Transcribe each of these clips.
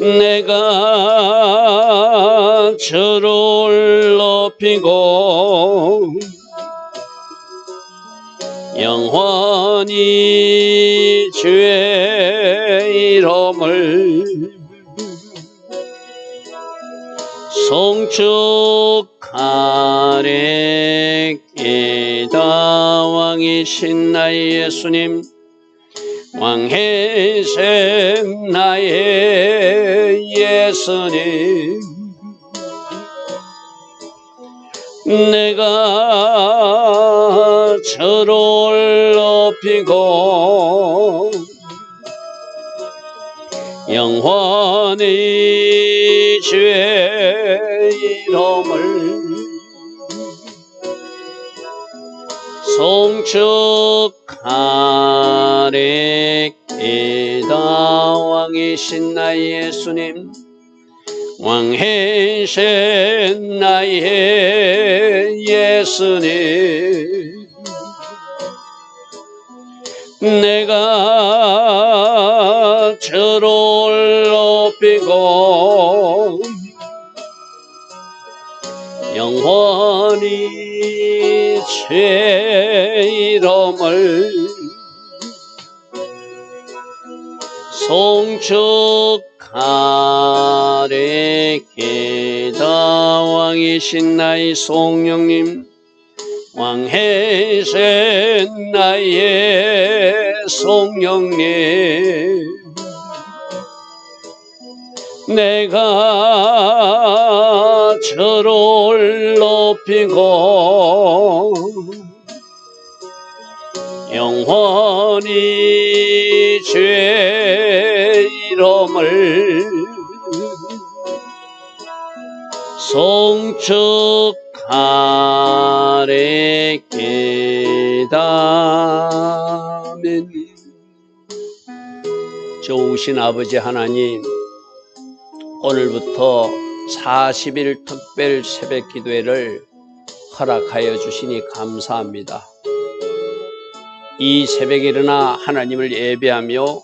내가 저를 높이고 영원히 주의 이름을 송축하리이다. 왕이신 나의 예수님, 왕이신 나의 예수님, 내가 저를 높이고 영원히 주의 이름을 송축하리이다. 왕이신 나의 예수님, 왕이신 나의 예수님, 내가 저를 높이고 영원히 주의 이름을 송축하리이다. 왕이신 나의 성령님, 왕이신 나의 성령님, 내가 저를 높이고 영원히 주의 이름을 송축하리이다. 아멘. 좋으신 아버지 하나님, 오늘부터 40일 특별 새벽 기도회를 허락하여 주시니 감사합니다. 이 새벽에 일어나 하나님을 예배하며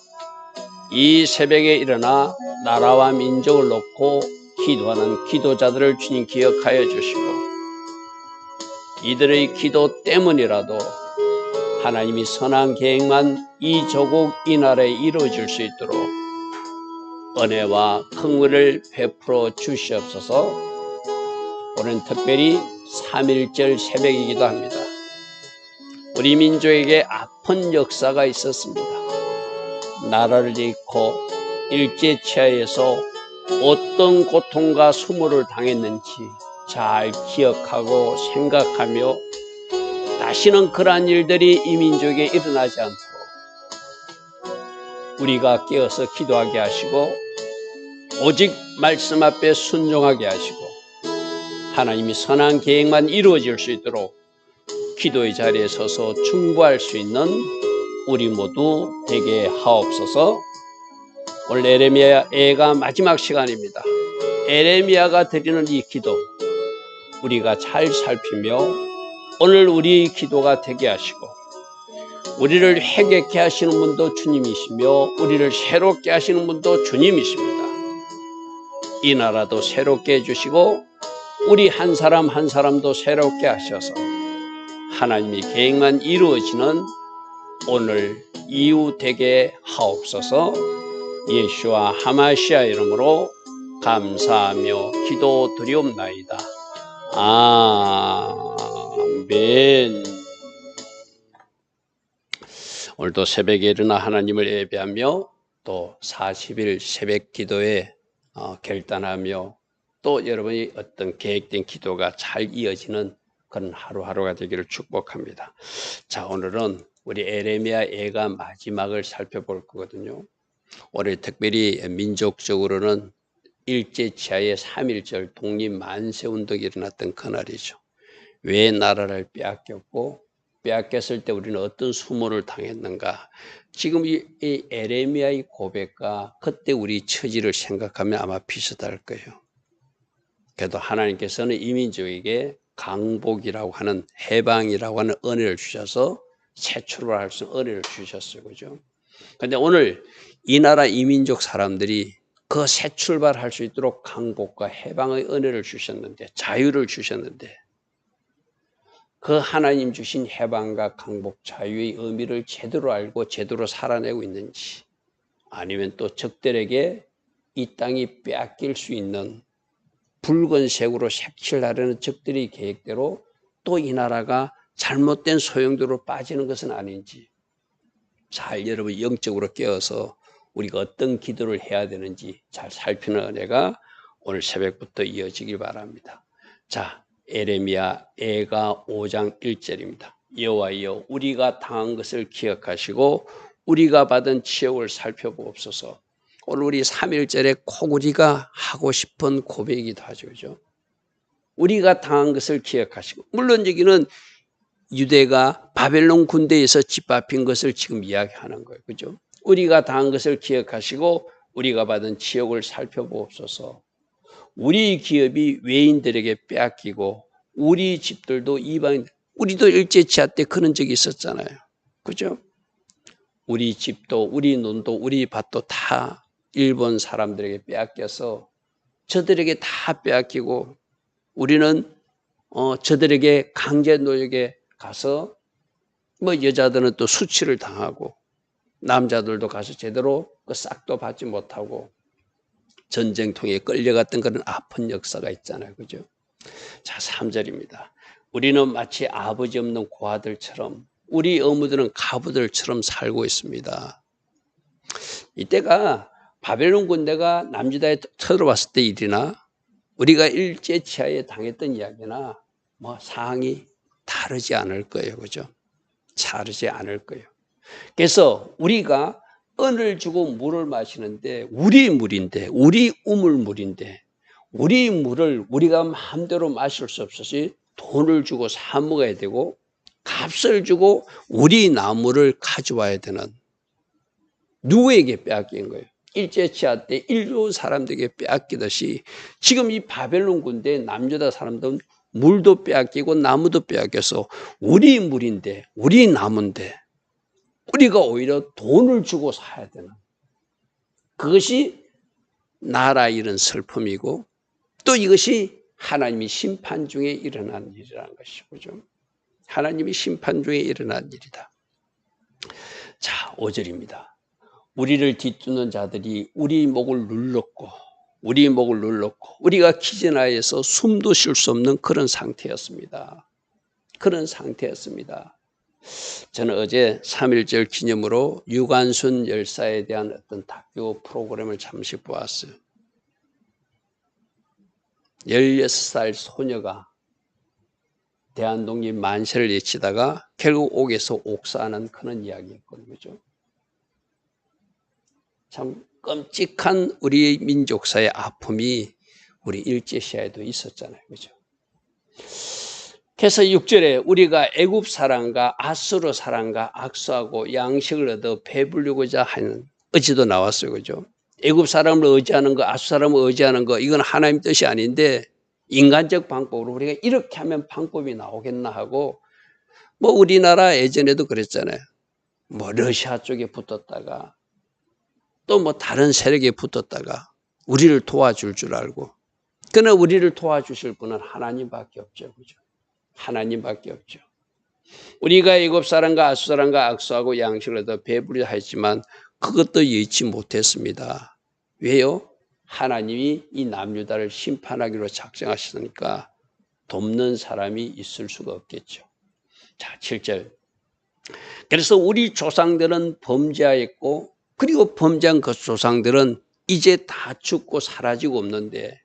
이 새벽에 일어나 나라와 민족을 놓고 기도하는 기도자들을 주님 기억하여 주시고, 이들의 기도 때문이라도 하나님이 선한 계획만 이 조국 이 나라에 이루어질 수 있도록 은혜와 긍휼을 베풀어 주시옵소서. 오늘 특별히 3.1절 새벽이기도 합니다. 우리 민족에게 아픈 역사가 있었습니다. 나라를 잃고 일제치하에서 어떤 고통과 수모를 당했는지 잘 기억하고 생각하며 다시는 그러한 일들이 이 민족에 일어나지 않도록 우리가 깨어서 기도하게 하시고, 오직 말씀 앞에 순종하게 하시고, 하나님이 선한 계획만 이루어질 수 있도록 기도의 자리에 서서 중보할 수 있는 우리 모두 되게 하옵소서. 오늘 에레미야가 마지막 시간입니다. 에레미야가 드리는 이 기도 우리가 잘 살피며 오늘 우리 기도가 되게 하시고, 우리를 회개케 하시는 분도 주님이시며 우리를 새롭게 하시는 분도 주님이십니다. 이 나라도 새롭게 해주시고 우리 한 사람 한 사람도 새롭게 하셔서 하나님의 계획만 이루어지는 오늘 이후 되게 하옵소서. 예수와 하마시아 이름으로 감사하며 기도드리옵나이다. 아멘. 오늘도 새벽에 일어나 하나님을 예배하며 또 40일 새벽 기도에 결단하며 또 여러분이 어떤 계획된 기도가 잘 이어지는 그런 하루하루가 되기를 축복합니다. 자, 오늘은 우리 에레미야 애가 마지막을 살펴볼 거거든요. 올해 특별히 민족적으로는 일제치하의 3.1절 독립만세운동이 일어났던 그날이죠. 왜 나라를 빼앗겼고 빼앗겼을 때 우리는 어떤 수모를 당했는가. 지금 이 에레미야의 고백과 그때 우리 처지를 생각하면 아마 비슷할 거예요. 그래도 하나님께서는 이 민족에게 강복이라고 하는, 해방이라고 하는 은혜를 주셔서 새 출발할 수 있는 은혜를 주셨어요. 그죠? 근데 오늘 이 나라 이민족 사람들이 그 새 출발할 수 있도록 강복과 해방의 은혜를 주셨는데, 자유를 주셨는데, 그 하나님 주신 해방과 강복, 자유의 의미를 제대로 알고 제대로 살아내고 있는지, 아니면 또 적들에게 이 땅이 빼앗길 수 있는 붉은색으로 색칠하려는 적들의 계획대로 또 이 나라가 잘못된 소용도로 빠지는 것은 아닌지, 잘 여러분 영적으로 깨어서 우리가 어떤 기도를 해야 되는지 잘 살피는 은혜가 오늘 새벽부터 이어지길 바랍니다. 자, 에레미야 애가 5장 1절입니다. 여호와여, 우리가 당한 것을 기억하시고 우리가 받은 치욕을 살펴보옵소서. 오늘 우리 3.1절에 꼭 우리가 하고 싶은 고백이기도 하죠. 그죠? 우리가 당한 것을 기억하시고, 물론 여기는 유대가 바벨론 군대에서 짓밟힌 것을 지금 이야기하는 거예요. 그죠? 우리가 당한 것을 기억하시고 우리가 받은 치욕을 살펴보옵소서. 우리 기업이 외인들에게 빼앗기고 우리 집들도 이방인, 우리도 일제치하 때 그런 적이 있었잖아요. 그죠? 우리 집도 우리 논도 우리 밭도 다 일본 사람들에게 빼앗겨서 저들에게 다 빼앗기고 우리는 저들에게 강제 노역에 가서 뭐 여자들은 또 수치를 당하고 남자들도 가서 제대로 그 싹도 받지 못하고 전쟁통에 끌려갔던 그런 아픈 역사가 있잖아요. 그죠? 자, 3절입니다. 우리는 마치 아버지 없는 고아들처럼, 우리 어머들은 가부들처럼 살고 있습니다. 이때가 바벨론 군대가 남유다에 쳐들어왔을 때 일이나 우리가 일제치하에 당했던 이야기나 뭐 상황이 다르지 않을 거예요. 그죠? 다르지 않을 거예요. 그래서 우리가 은을 주고 물을 마시는데 우리 물인데, 우리 우물물인데, 우리 물을 우리가 마음대로 마실 수 없어서 돈을 주고 사 먹어야 되고 값을 주고 우리 나무를 가져와야 되는, 누구에게 빼앗긴 거예요? 일제치하 때 일본 사람들에게 빼앗기듯이 지금 이 바벨론 군대 남유다 사람들은 물도 빼앗기고 나무도 빼앗겨서 우리 물인데, 우리 나무인데 우리가 오히려 돈을 주고 사야 되는, 그것이 나라 잃은 슬픔이고 또 이것이 하나님이 심판 중에 일어난 일이라는 것이죠. 하나님이 심판 중에 일어난 일이다. 자, 5절입니다. 우리를 뒤쫓는 자들이 우리 목을 눌렀고 우리가 기진하여서 숨도 쉴 수 없는 그런 상태였습니다. 그런 상태였습니다. 저는 어제 3.1절 기념으로 유관순 열사에 대한 어떤 다큐 프로그램을 잠시 보았어요. 16살 소녀가 대한독립 만세를 외치다가 결국 옥에서 옥사하는 그런 이야기였거든요. 그죠? 참 끔찍한 우리 민족사의 아픔이 우리 일제시대에도 있었잖아요. 그죠? 그래서 6절에 우리가 애굽 사람과 아수르 사람과 악수하고 양식을 얻어 배부르고자 하는 의지도 나왔어요. 그죠? 애굽 사람을 의지하는 거, 아수르 사람을 의지하는 거, 이건 하나님 뜻이 아닌데 인간적 방법으로 우리가 이렇게 하면 방법이 나오겠나 하고, 뭐 우리나라 예전에도 그랬잖아요. 뭐 러시아 쪽에 붙었다가 또 뭐 다른 세력에 붙었다가 우리를 도와줄 줄 알고, 그러나 우리를 도와주실 분은 하나님밖에 없죠. 그죠? 하나님밖에 없죠. 우리가 애굽 사람과 아수 사람과 악수하고 양식을 얻어 배부르려 했지만 그것도 여의치 못했습니다. 왜요? 하나님이 이 남유다를 심판하기로 작정하시니까 돕는 사람이 있을 수가 없겠죠. 자, 7절. 그래서 우리 조상들은 범죄하였고 그리고 범죄한 그 조상들은 이제 다 죽고 사라지고 없는데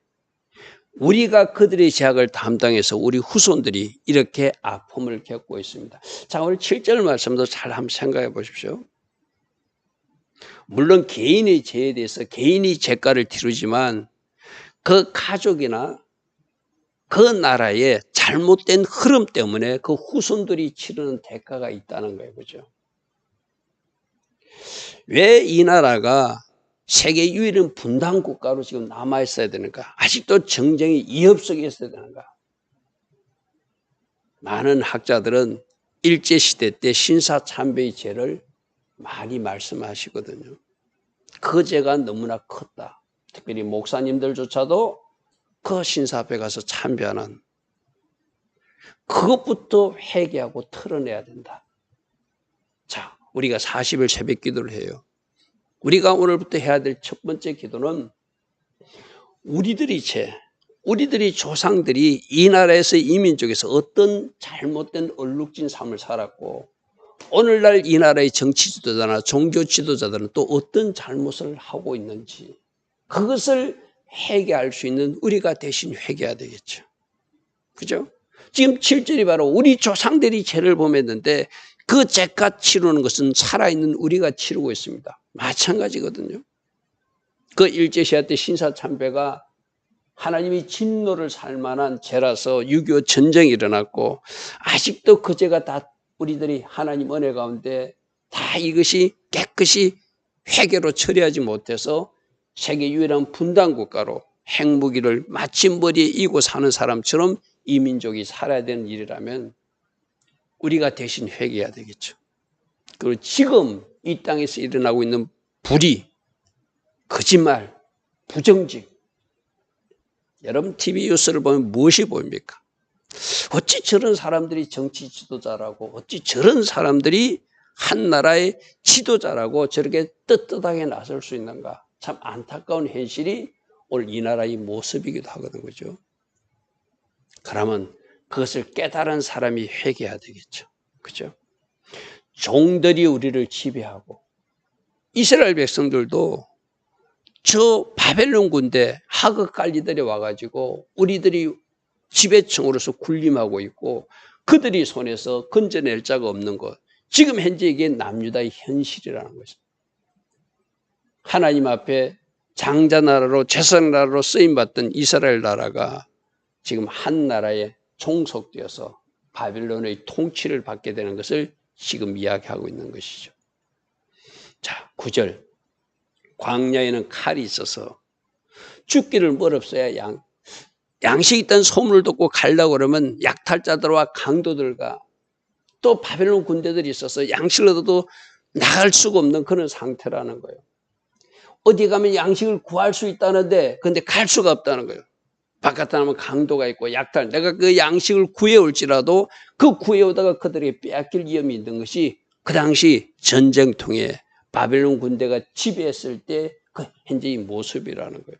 우리가 그들의 죄악을 담당해서 우리 후손들이 이렇게 아픔을 겪고 있습니다. 자, 오늘 7절 말씀도 잘 한번 생각해 보십시오. 물론 개인의 죄에 대해서 개인이 죄가를 치르지만 그 가족이나 그 나라의 잘못된 흐름 때문에 그 후손들이 치르는 대가가 있다는 거예요. 그죠? 왜 이 나라가 세계 유일한 분단 국가로 지금 남아 있어야 되는가? 아직도 정쟁이 이협 속에 있어야 되는가? 많은 학자들은 일제시대 때 신사참배의 죄를 많이 말씀하시거든요. 그 죄가 너무나 컸다. 특별히 목사님들조차도 그 신사 앞에 가서 참배하는 그것부터 회개하고 털어내야 된다. 자, 우리가 40일 새벽 기도를 해요. 우리가 오늘부터 해야 될 첫 번째 기도는 우리들이 조상들이 이 나라에서 이 민족에서 어떤 잘못된 얼룩진 삶을 살았고 오늘날 이 나라의 정치 지도자나 종교 지도자들은 또 어떤 잘못을 하고 있는지 그것을 회개할 수 있는 우리가 대신 회개해야 되겠죠. 그죠? 지금 7절이 바로 우리 조상들이 죄를 범했는데 그 죄값 치르는 것은 살아있는 우리가 치르고 있습니다. 마찬가지거든요. 그 일제시대 때 신사참배가 하나님이 진노를 살 만한 죄라서 6.25 전쟁이 일어났고 아직도 그 죄가 다 우리들이 하나님 은혜 가운데 다 이것이 깨끗이 회개로 처리하지 못해서 세계 유일한 분단 국가로 핵무기를 마침 머리에 이고 사는 사람처럼 이 민족이 살아야 되는 일이라면 우리가 대신 회개해야 되겠죠. 그리고 지금 이 땅에서 일어나고 있는 불의, 거짓말, 부정직. 여러분 TV 뉴스를 보면 무엇이 보입니까? 어찌 저런 사람들이 정치 지도자라고 어찌 저런 사람들이 한 나라의 지도자라고 저렇게 떳떳하게 나설 수 있는가. 참 안타까운 현실이 오늘 이 나라의 모습이기도 하거든. 그죠? 그러면 그것을 깨달은 사람이 회개해야 되겠죠. 그죠? 종들이 우리를 지배하고 이스라엘 백성들도 저 바벨론 군대 하급 관리들이 와가지고 우리들이 지배층으로서 군림하고 있고 그들이 손에서 건져낼 자가 없는 것. 지금 현재 이게 남유다의 현실이라는 것입니다. 하나님 앞에 장자나라로 제사나라로 쓰임받던 이스라엘 나라가 지금 한 나라에 종속되어서 바빌론의 통치를 받게 되는 것을 지금 이야기하고 있는 것이죠. 자, 9절. 광야에는 칼이 있어서 죽기를 멀었어야 양식이 있다는 소문을 듣고 가려고 그러면 약탈자들과 강도들과 또 바벨론 군대들이 있어서 양식을 얻어도 나갈 수가 없는 그런 상태라는 거예요. 어디 가면 양식을 구할 수 있다는데 근데 갈 수가 없다는 거예요. 바깥에 나면 강도가 있고 약탈. 내가 그 양식을 구해올지라도 그 구해오다가 그들에게 빼앗길 위험이 있는 것이 그 당시 전쟁통에 바벨론 군대가 지배했을 때 그 현재의 모습이라는 거예요.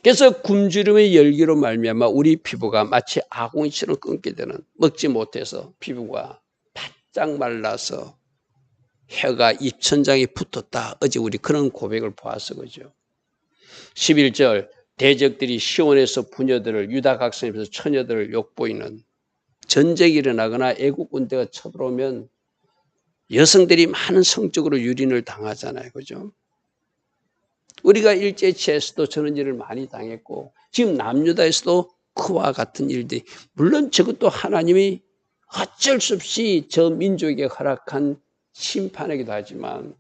그래서 굶주림의 열기로 말미암아 우리 피부가 마치 아궁이처럼 끊게 되는 먹지 못해서 피부가 바짝 말라서 혀가 입천장에 붙었다. 어제 우리 그런 고백을 보았어. 그죠? 11절 대적들이 시온에서 부녀들을 유다 각성에서 처녀들을 욕보이는 전쟁이 일어나거나 애국 군대가 쳐들어오면 여성들이 많은 성적으로 유린을 당하잖아요. 그죠? 우리가 일제치에서도 저런 일을 많이 당했고 지금 남유다에서도 그와 같은 일들이 물론 저것도 하나님이 어쩔 수 없이 저 민족에게 허락한 심판이기도 하지만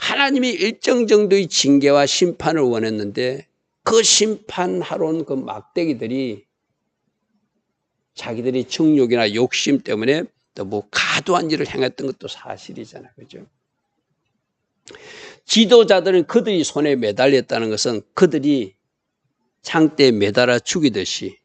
하나님이 일정 정도의 징계와 심판을 원했는데 그 심판하러 온 그 막대기들이 자기들이 정욕이나 욕심 때문에 또 뭐 과도한 일을 행했던 것도 사실이잖아요. 그죠? 지도자들은 그들이 손에 매달렸다는 것은 그들이 창대에 매달아 죽이듯이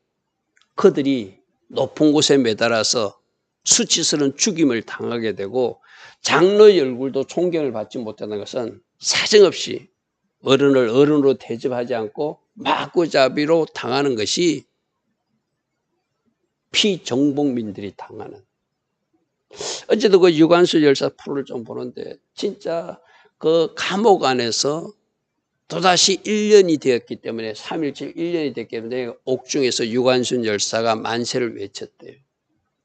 그들이 높은 곳에 매달아서 수치스러운 죽임을 당하게 되고 장로의 얼굴도 존경을 받지 못하는 것은 사정없이 어른을 어른으로 대접하지 않고 마구잡이로 당하는 것이 피정복민들이 당하는. 어제도 그 유관수 열사 프로를 좀 보는데 진짜 그 감옥 안에서 또다시 1년이 되었기 때문에 3.17 1년이 됐기 때문에 옥중에서 유관순 열사가 만세를 외쳤대요.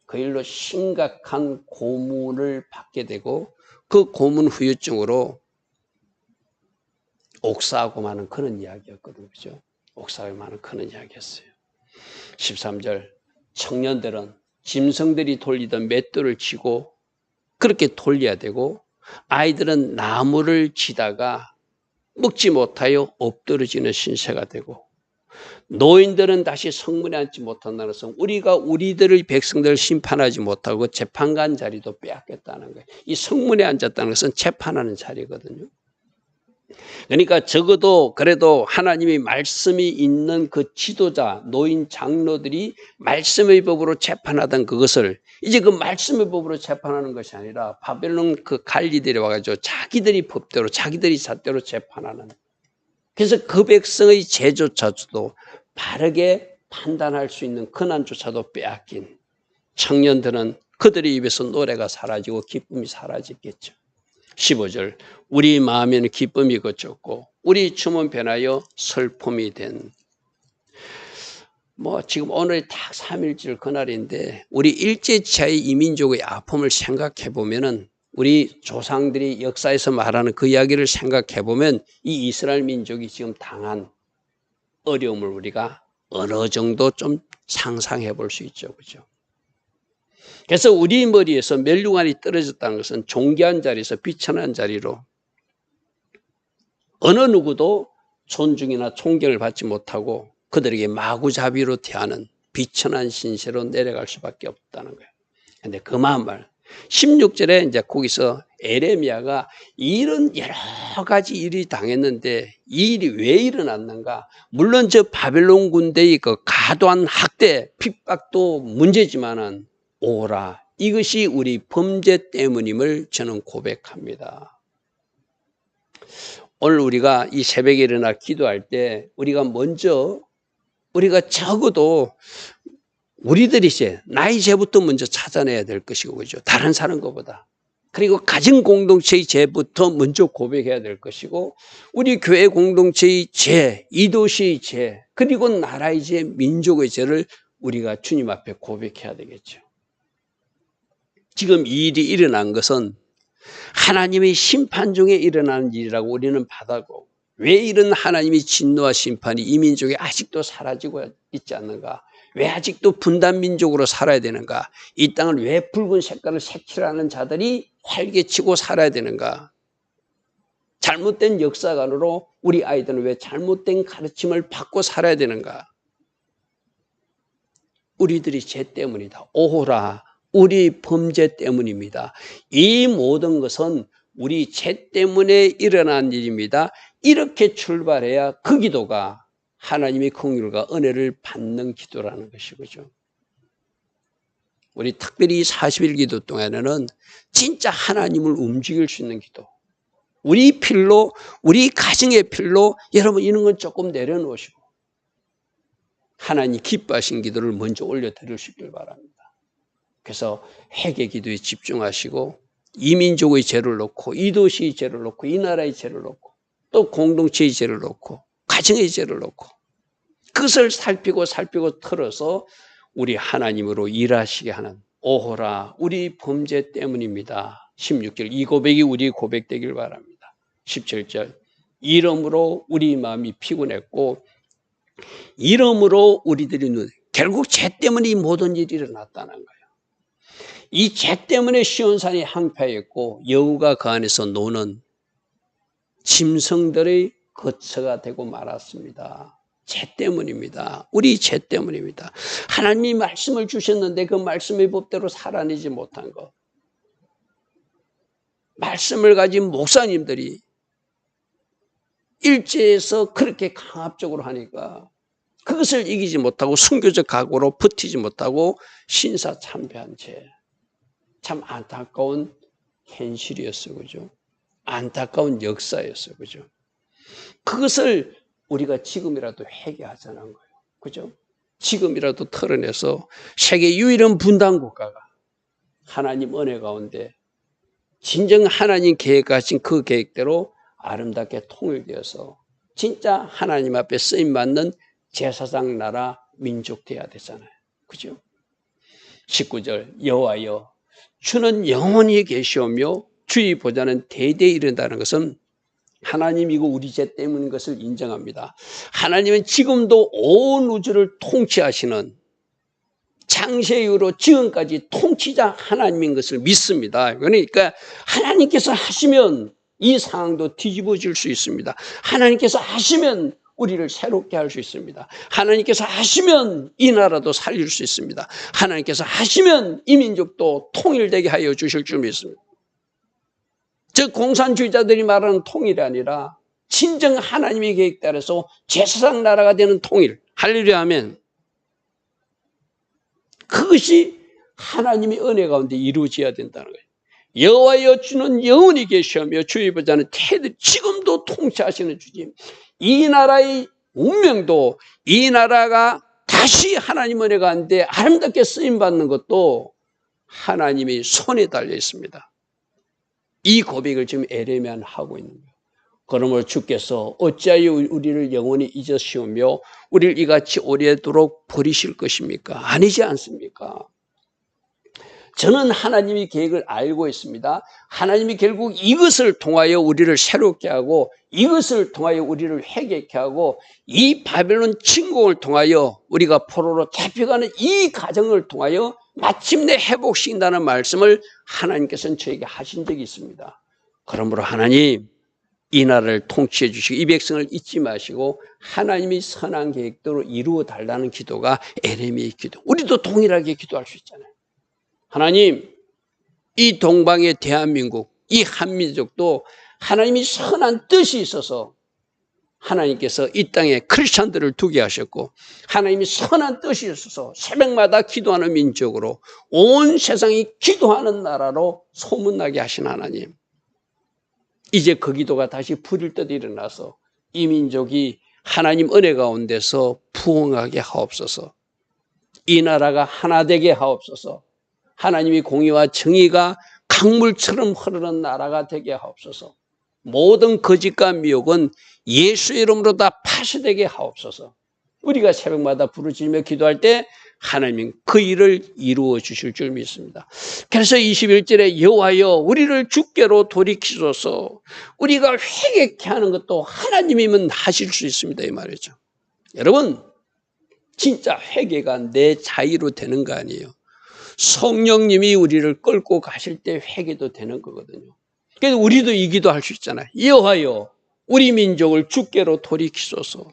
그 일로 심각한 고문을 받게 되고 그 고문 후유증으로 옥사하고 마는 그런 이야기였거든요. 그죠? 옥사하고 마는 그런 이야기였어요. 13절 청년들은 짐승들이 돌리던 맷돌을 치고 그렇게 돌려야 되고 아이들은 나무를 치다가 먹지 못하여 엎드러지는 신세가 되고 노인들은 다시 성문에 앉지 못한다는 것은 우리가 우리들의 백성들을 심판하지 못하고 재판관 자리도 빼앗겼다는 거예요. 이 성문에 앉았다는 것은 재판하는 자리거든요. 그러니까 적어도 그래도 하나님의 말씀이 있는 그 지도자, 노인 장로들이 말씀의 법으로 재판하던 그것을 이제 그 말씀의 법으로 재판하는 것이 아니라 바벨론 그 관리들이 와가지고 자기들이 법대로 자기들이 잣대로 재판하는. 그래서 그 백성의 죄조차도 바르게 판단할 수 있는 권한조차도 빼앗긴 청년들은 그들의 입에서 노래가 사라지고 기쁨이 사라졌겠죠. 15절 우리 마음에는 기쁨이 그쳤고 우리 춤은 변하여 슬픔이 된. 지금 오늘이 딱 3.1절 그날인데 우리 일제치하의 이민족의 아픔을 생각해 보면은 우리 조상들이 역사에서 말하는 그 이야기를 생각해 보면 이 이스라엘 민족이 지금 당한 어려움을 우리가 어느 정도 좀 상상해 볼 수 있죠. 그죠? 그래서 우리 머리에서 멸류관이 떨어졌다는 것은 존귀한 자리에서 비천한 자리로 어느 누구도 존중이나 존경을 받지 못하고 그들에게 마구잡이로 대하는 비천한 신세로 내려갈 수밖에 없다는 거예요. 그런데 그만 말 16절에 이제 거기서 에레미야가 이런 여러 가지 일이 당했는데 이 일이 왜 일어났는가? 물론 저 바벨론 군대의 그 과도한 학대, 핍박도 문제지만은 오라. 이것이 우리 범죄 때문임을 저는 고백합니다. 오늘 우리가 이 새벽에 일어나 기도할 때 우리가 적어도 우리들이 이제 나의 죄부터 먼저 찾아내야 될 것이고, 그죠? 다른 사람 것보다. 그리고 가정 공동체의 죄부터 먼저 고백해야 될 것이고, 우리 교회 공동체의 죄, 이 도시의 죄, 그리고 나라의 죄, 민족의 죄를 우리가 주님 앞에 고백해야 되겠죠. 지금 이 일이 일어난 것은 하나님의 심판 중에 일어나는 일이라고 우리는 받아고, 왜 이런 하나님의 진노와 심판이 이 민족에 아직도 사라지고 있지 않는가? 왜 아직도 분단민족으로 살아야 되는가? 이 땅을 왜 붉은 색깔을 색칠하는 자들이 활개치고 살아야 되는가? 잘못된 역사관으로 우리 아이들은 왜 잘못된 가르침을 받고 살아야 되는가? 우리들이 죄 때문이다. 오호라, 우리 범죄 때문입니다. 이 모든 것은 우리 죄 때문에 일어난 일입니다. 이렇게 출발해야 그 기도가 하나님의 긍휼과 은혜를 받는 기도라는 것이죠. 우리 특별히 40일 기도 동안에는 진짜 하나님을 움직일 수 있는 기도. 우리 필로, 우리 가정의 필로 여러분 이런 건 조금 내려놓으시고 하나님 기뻐하신 기도를 먼저 올려드리시길 바랍니다. 그래서 회개 기도에 집중하시고 이 민족의 죄를 놓고 이 도시의 죄를 놓고 이 나라의 죄를 놓고 또 공동체의 죄를 놓고 가정의 죄를 놓고 그것을 살피고 털어서 우리 하나님으로 일하시게 하는 오호라 우리 범죄 때문입니다. 16절 이 고백이 우리 고백되길 바랍니다. 17절 이러므로 우리 마음이 피곤했고 이러므로 우리들이 결국 죄 때문에 이 모든 일이 일어났다는 거예요. 이 죄 때문에 시온산이 항폐했고 여우가 그 안에서 노는 짐승들의 거처가 되고 말았습니다. 죄 때문입니다. 우리 죄 때문입니다. 하나님이 말씀을 주셨는데 그 말씀의 법대로 살아내지 못한 것. 말씀을 가진 목사님들이 일제에서 그렇게 강압적으로 하니까 그것을 이기지 못하고 순교적 각오로 버티지 못하고 신사참배한 죄. 참 안타까운 현실이었어요. 그죠? 안타까운 역사였어요. 그죠? 그것을 우리가 지금이라도 회개하자는 거예요. 그죠? 지금이라도 털어내서 세계 유일한 분단 국가가 하나님 은혜 가운데 진정 하나님 계획하신 그 계획대로 아름답게 통일되어서 진짜 하나님 앞에 쓰임받는 제사장 나라 민족 돼야 되잖아요. 그죠? 19절 여호와여 주는 영원히 계시오며 주의 보좌는 대대에 이른다는 것은 하나님이고 우리 죄 때문인 것을 인정합니다. 하나님은 지금도 온 우주를 통치하시는 창세 이후로 지금까지 통치자 하나님인 것을 믿습니다. 그러니까 하나님께서 하시면 이 상황도 뒤집어질 수 있습니다. 하나님께서 하시면 우리를 새롭게 할 수 있습니다. 하나님께서 하시면 이 나라도 살릴 수 있습니다. 하나님께서 하시면 이 민족도 통일되게 하여 주실 줄 믿습니다. 즉 공산주의자들이 말하는 통일이 아니라 진정 하나님의 계획 따라서 제사장 나라가 되는 통일, 할렐루야 하면 그것이 하나님의 은혜 가운데 이루어져야 된다는 거예요. 여호와여 주는 영원히 계시며 주의 보좌는 태들 지금도 통치하시는 주님. 이 나라의 운명도 이 나라가 다시 하나님 은혜 가운데 아름답게 쓰임받는 것도 하나님의 손에 달려 있습니다. 이 고백을 지금 에레미야는 하고 있는 거예요. 그러므로 주께서 어찌하여 우리를 영원히 잊으시오며 우리를 이같이 오래도록 버리실 것입니까? 아니지 않습니까? 저는 하나님의 계획을 알고 있습니다. 하나님이 결국 이것을 통하여 우리를 새롭게 하고 이것을 통하여 우리를 회개케 하고 이 바벨론 침공을 통하여 우리가 포로로 잡혀가는 이 과정을 통하여 마침내 회복시킨다는 말씀을 하나님께서는 저에게 하신 적이 있습니다. 그러므로 하나님 이 나라를 통치해 주시고 이 백성을 잊지 마시고 하나님의 선한 계획대로 이루어 달라는 기도가 에레미야의 기도. 우리도 동일하게 기도할 수 있잖아요. 하나님, 이 동방의 대한민국, 이 한민족도 하나님이 선한 뜻이 있어서 하나님께서 이 땅에 크리스찬들을 두게 하셨고 하나님이 선한 뜻이 있어서 새벽마다 기도하는 민족으로 온 세상이 기도하는 나라로 소문나게 하신 하나님. 이제 그 기도가 다시 부릴 듯 일어나서 이 민족이 하나님 은혜 가운데서 부흥하게 하옵소서. 이 나라가 하나 되게 하옵소서. 하나님의 공의와 정의가 강물처럼 흐르는 나라가 되게 하옵소서. 모든 거짓과 미혹은 예수의 이름으로 다 파쇄되게 하옵소서. 우리가 새벽마다 부르짖으며 기도할 때 하나님은 그 일을 이루어 주실 줄 믿습니다. 그래서 21절에 여호와여 우리를 주께로 돌이키소서. 우리가 회개케 하는 것도 하나님이면 하실 수 있습니다. 이 말이죠. 여러분 진짜 회개가 내 자유로 되는 거 아니에요. 성령님이 우리를 끌고 가실 때 회개도 되는 거거든요. 그래서 우리도 이 기도할 수 있잖아요. 여호와여 우리 민족을 주께로 돌이키소서.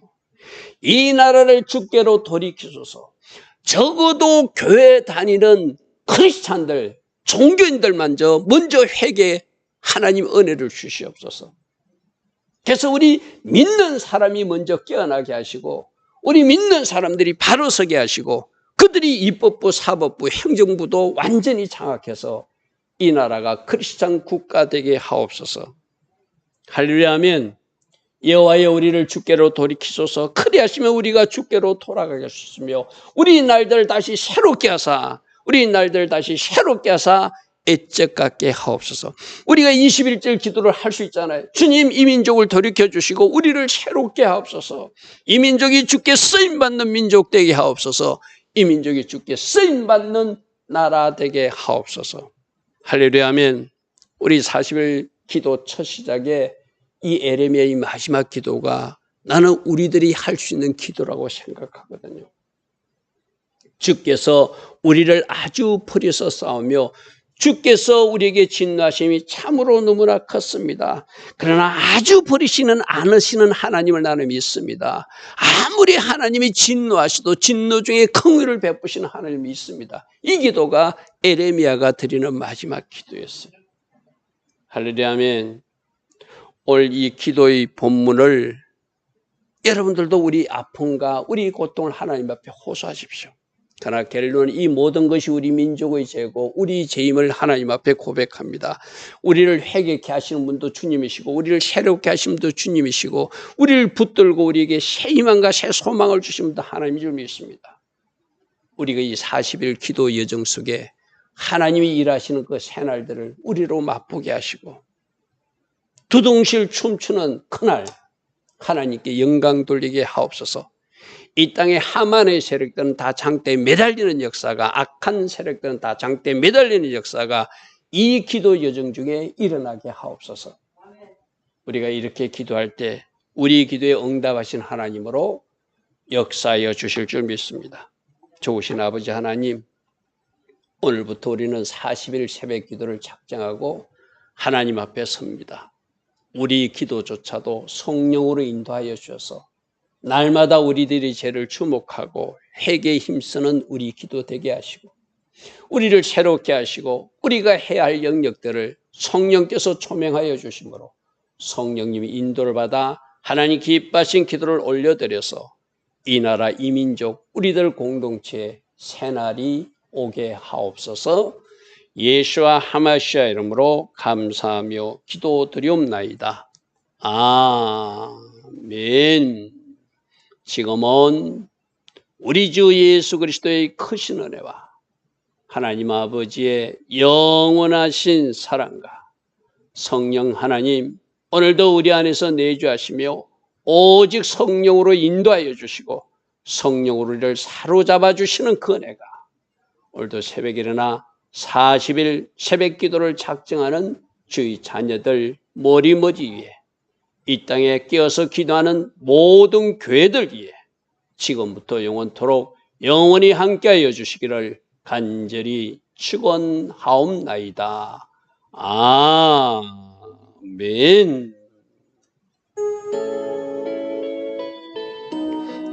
이 나라를 주께로 돌이키소서. 적어도 교회 다니는 크리스찬들, 종교인들 먼저 회개 하나님 은혜를 주시옵소서. 그래서 우리 믿는 사람이 먼저 깨어나게 하시고 우리 믿는 사람들이 바로 서게 하시고 그들이 입법부, 사법부, 행정부도 완전히 장악해서 이 나라가 크리스찬 국가 되게 하옵소서. 할렐루야 하면 여호와여 우리를 주께로 돌이키소서. 그리하시면 우리가 주께로 돌아가겠으며 우리 날들 다시 새롭게 하사 애적 같게 하옵소서. 우리가 21절 기도를 할 수 있잖아요. 주님 이 민족을 돌이켜 주시고 우리를 새롭게 하옵소서. 이 민족이 주께 쓰임받는 민족 되게 하옵소서. 이 민족이 주께 쓰임받는 나라 되게 하옵소서. 할렐루야 하면 우리 40일 기도 첫 시작에 이 에레미야의 마지막 기도가 나는 우리들이 할 수 있는 기도라고 생각하거든요. 주께서 우리를 아주 버려서 싸우며 주께서 우리에게 진노하심이 참으로 너무나 컸습니다. 그러나 아주 버리시는 않으시는 하나님을 나는 믿습니다. 아무리 하나님이 진노하시도 진노 중에 긍휼을 베푸시는 하나님을 믿습니다. 이 기도가 에레미야가 드리는 마지막 기도였어요. 할렐루야 아멘. 오늘 이 기도의 본문을 여러분들도 우리 아픔과 우리 고통을 하나님 앞에 호소하십시오. 그러나 결론은 이 모든 것이 우리 민족의 죄고 우리 죄임을 하나님 앞에 고백합니다. 우리를 회개케 하시는 분도 주님이시고 우리를 새롭게 하시는 분도 주님이시고 우리를 붙들고 우리에게 새 희망과 새 소망을 주신 분도 하나님인 줄 믿습니다. 우리가 이 40일 기도 여정 속에 하나님이 일하시는 그 새날들을 우리로 맛보게 하시고 두둥실 춤추는 그날 하나님께 영광 돌리게 하옵소서. 이 땅의 하만의 세력들은 다 장대에 매달리는 역사가 악한 세력들은 다 장대에 매달리는 역사가 이 기도 여정 중에 일어나게 하옵소서. 우리가 이렇게 기도할 때 우리 기도에 응답하신 하나님으로 역사하여 주실 줄 믿습니다. 좋으신 아버지 하나님, 오늘부터 우리는 40일 새벽 기도를 작정하고 하나님 앞에 섭니다. 우리 기도조차도 성령으로 인도하여 주셔서 날마다 우리들의 죄를 주목하고 회개에 힘쓰는 우리 기도 되게 하시고 우리를 새롭게 하시고 우리가 해야 할 영역들을 성령께서 조명하여 주심으로 성령님이 인도를 받아 하나님 기뻐하신 기도를 올려드려서 이 나라 이민족 우리들 공동체에 새날이 오게 하옵소서. 예수와 하마시아 이름으로 감사하며 기도드리옵나이다. 아멘. 지금은 우리 주 예수 그리스도의 크신 은혜와 하나님 아버지의 영원하신 사랑과 성령 하나님 오늘도 우리 안에서 내주하시며 오직 성령으로 인도하여 주시고 성령으로 우리를 사로잡아 주시는 그 은혜가 오늘도 새벽에 일어나 40일 새벽 기도를 작정하는 주의 자녀들 머리머리 위에 이 땅에 끼어서 기도하는 모든 교회들 위에 지금부터 영원토록 영원히 함께하여 주시기를 간절히 축원하옵나이다. 아멘.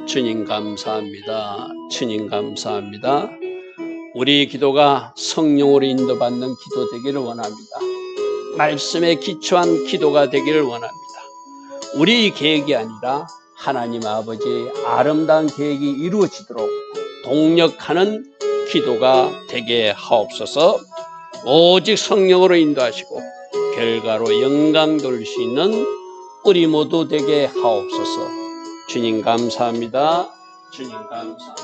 주님 감사합니다. 주님 감사합니다. 우리 기도가 성령으로 인도받는 기도 되기를 원합니다. 말씀에 기초한 기도가 되기를 원합니다. 우리 계획이 아니라 하나님 아버지의 아름다운 계획이 이루어지도록 동력하는 기도가 되게 하옵소서. 오직 성령으로 인도하시고 결과로 영광 돌릴 수 있는 우리 모두 되게 하옵소서. 주님 감사합니다. 주님 감사합니다.